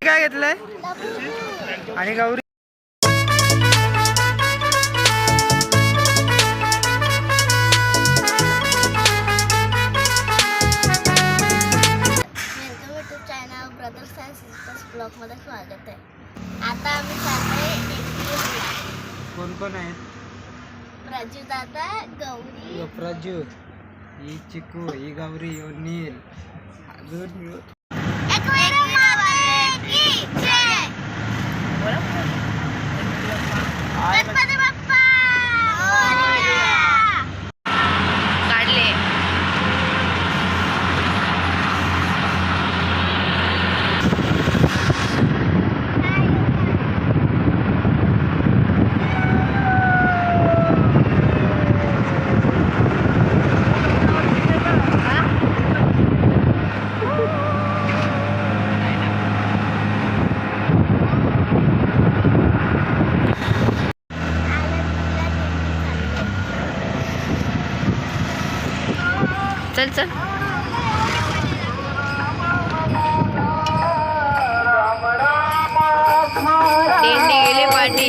काय घेतलंय आणि Gauri brothers and sisters blog मध्ये स्वागत आहे। आता आम्ही चाललोय एकविरा। कोण कोण आहेत? प्राजू दादा, गौरी, प्राजू, ही चिकू, ही गौरी, नील, अजून गणपती बाप्पा काढले। चल चल दिंडी गेली पार्टी।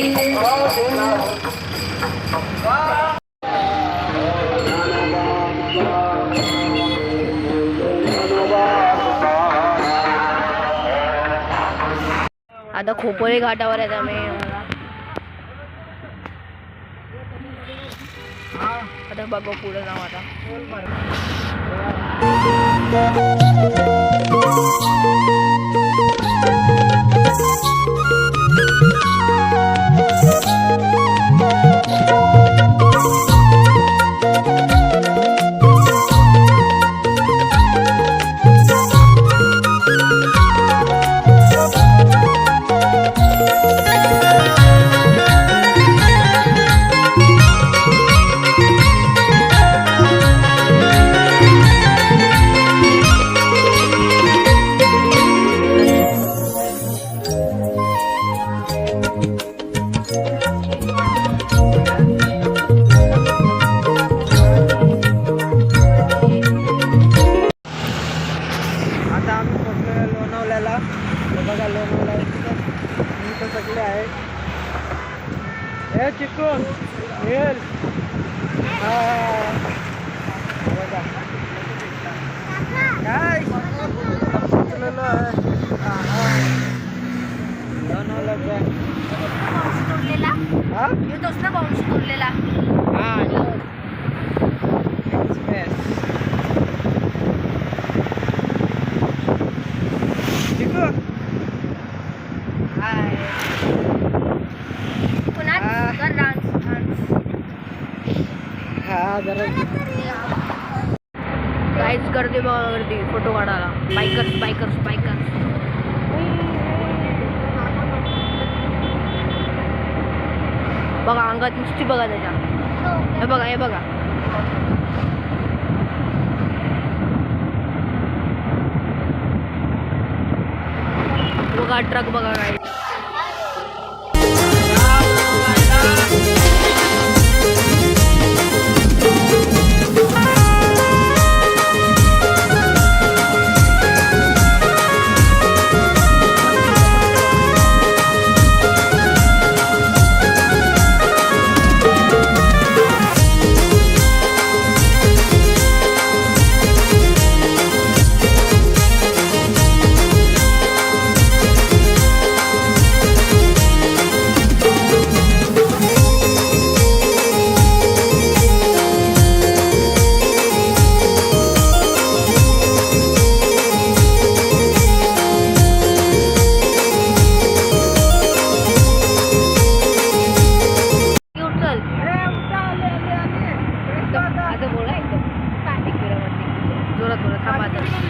आता खोपोली घाटावर आहेत आम्ही। आता बघू पुढे जाऊ आता। हे चिकून येल काय लोणावळ्याला हा येतोस ना बाउंस तोडलेला हा चिकून हाय गाईज गर्दी बघा, गर्दी फोटो काढायला। बायकर्स बायकर्स बायकर्स बघा, अंगात नुसती बघा त्याच्या। हे बघा, हे बघा, बघा ट्रक बघा गाईज।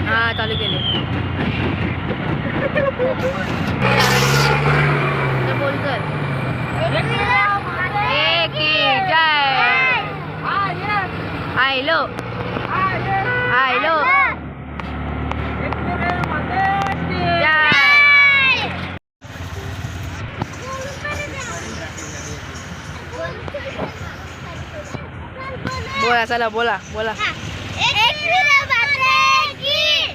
हाँ चालू केले बोल कर एक जय आयलो आयलो बोला चला बोला बोला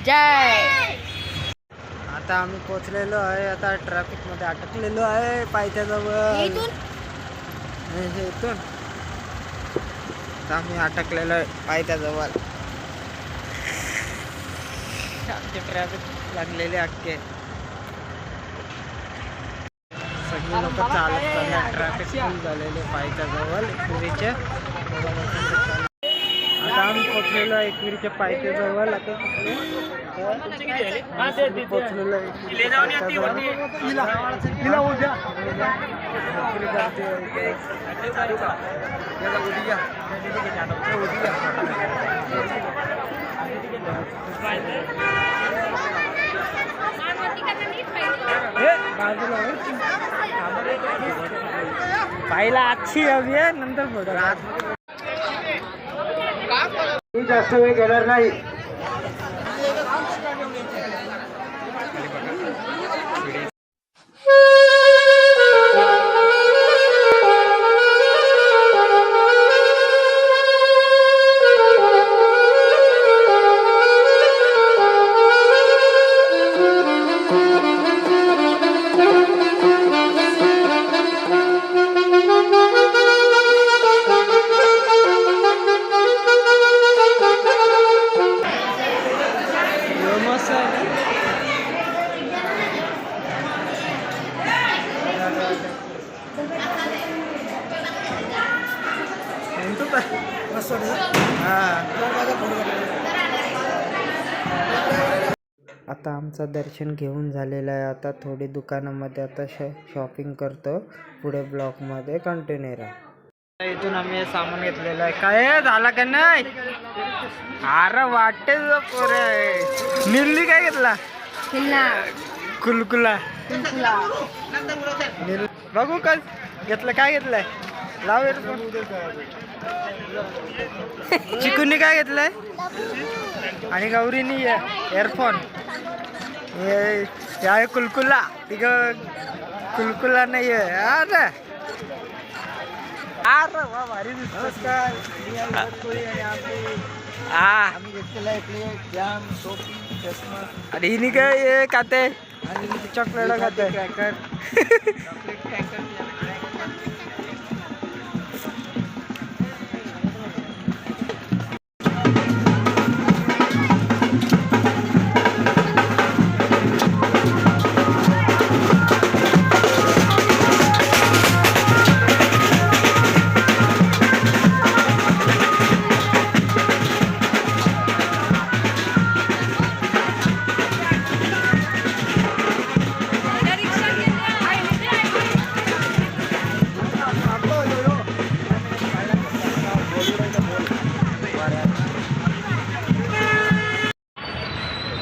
जय. आता आम्ही पोचलेलो आहे. आता ट्रॅफिक मध्ये अटकलेलो आहे पायथ्याजवळ. हे इथून आता आम्ही अटकलेलो आहे पायथ्याजवळ. आमचे ट्रॅफिक लागलेले अख्खे. सगळे लोक चालत चालले. ट्रॅफिक फुल झालेले पायथ्याजवळ एकविरीच्या. आता आम्ही पोचलेलो आहे एकविरीच्या पायथ्याजवळ. आता पोचलेलो पाहिला आजची हवी आहे नंतर फोटो. जास्त वेळ घेणार नाही. आता आमचं दर्शन घेऊन झालेलं आहे. आता थोडी दुकानामध्ये आता शॉपिंग करतो. पुढे ब्लॉकमध्ये कंटिन्यू राहा. इथून आम्ही सामान घेतलेलं आहे. काय झाला का नाही? अरे वाटते निल्ली काय घेतला? कुलकुला. बघू काय घेतलं. काय घेतलंय? लाव चिकूनी काय घेतलंय? आणि गौरीनी एअरफोन. हे आहे कुलकुला. तिघ कुलकुला नाही आहे. अरे अरे वा भारी दिसतोस काय. आम्ही घेतलेला आहे प्लेट, जाम, टोपी, चष्मा. आणि हिनी काय खाते? आणि चॉकलेट खाते. क्रॅकर.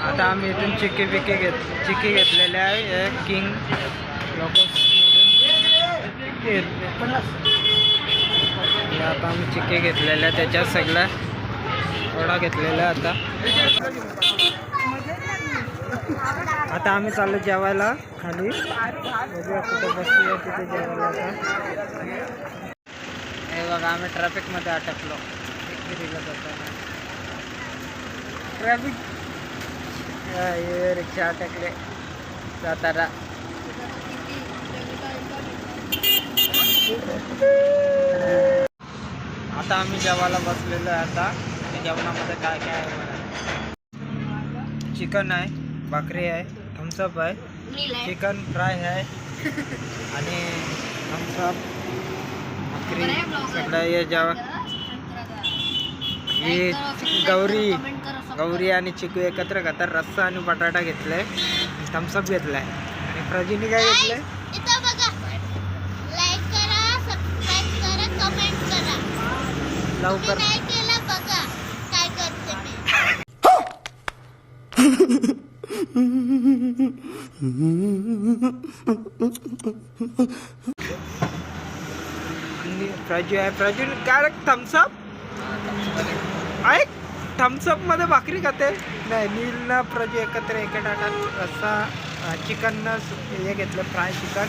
आता आम्ही इथून चिक्की घेतलेले आहे. किंग लोक. आता आम्ही चिक्की घेतलेल्या आहे. त्याच्यात सगळा थोडा घेतलेला आहे. आता आम्ही चाललो जेवायला खाली. बघूया कुठे बसूया तिथे जेवायला. आता हे बघा आम्ही ट्रॅफिकमध्ये अटकलो. ट्रॅफिक रिक्षा अटकले जाताना. आता आम्ही जेवायला बसलेलो आहे. आता जेवणामध्ये काय काय आहे? चिकन आहे, भाकरी आहे, थम्सअप आहे, चिकन फ्राय आहे आणि थम्सअप, भाकरी सगळं हे जेवण. ही गौरी आणि चिकू एकत्र खातात. रस्सा आणि बटाटा घेतलाय. थम्सअप घेतलाय. आणि प्रजीने काय घेतलंय? लाईक करा, सबस्क्राइब करा, कमेंट करा. लवकर. नाही केलं बघा काय करते मी. प्रजू आहे. प्रजू काय थम्सअप आहे. थम्सअप मध्ये भाकरी खाते. नाही नील ना प्रजू एकत्र एका टाटात रस्सा चिकन हे घेतलं. Fry chicken.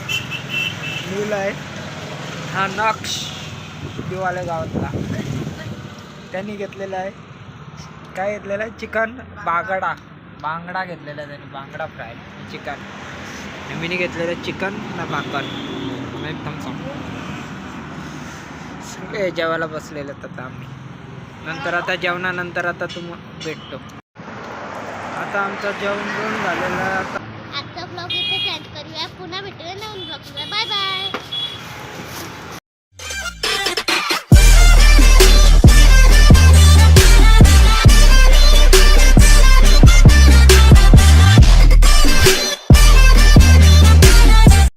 नील आहे. हा नक्ष दिवाले गावातला त्यांनी घेतलेला आहे. काय घेतलेलं आहे चिकन बांगडा घेतलेला आहे त्याने, बांगडा फ्राय चिकन. मी घेतलेलं चिकन ना भाकर एकदम सगळे जेवायला बसलेले आता आम्ही. नंतर आता जेवणानंतर आता भेटतो. आता आमचं जेवण झालेलं आहे. आता आजचा ब्लॉग इथे एंड करूया. पुन्हा भेटूया नवीन ब्लॉग. Bye bye.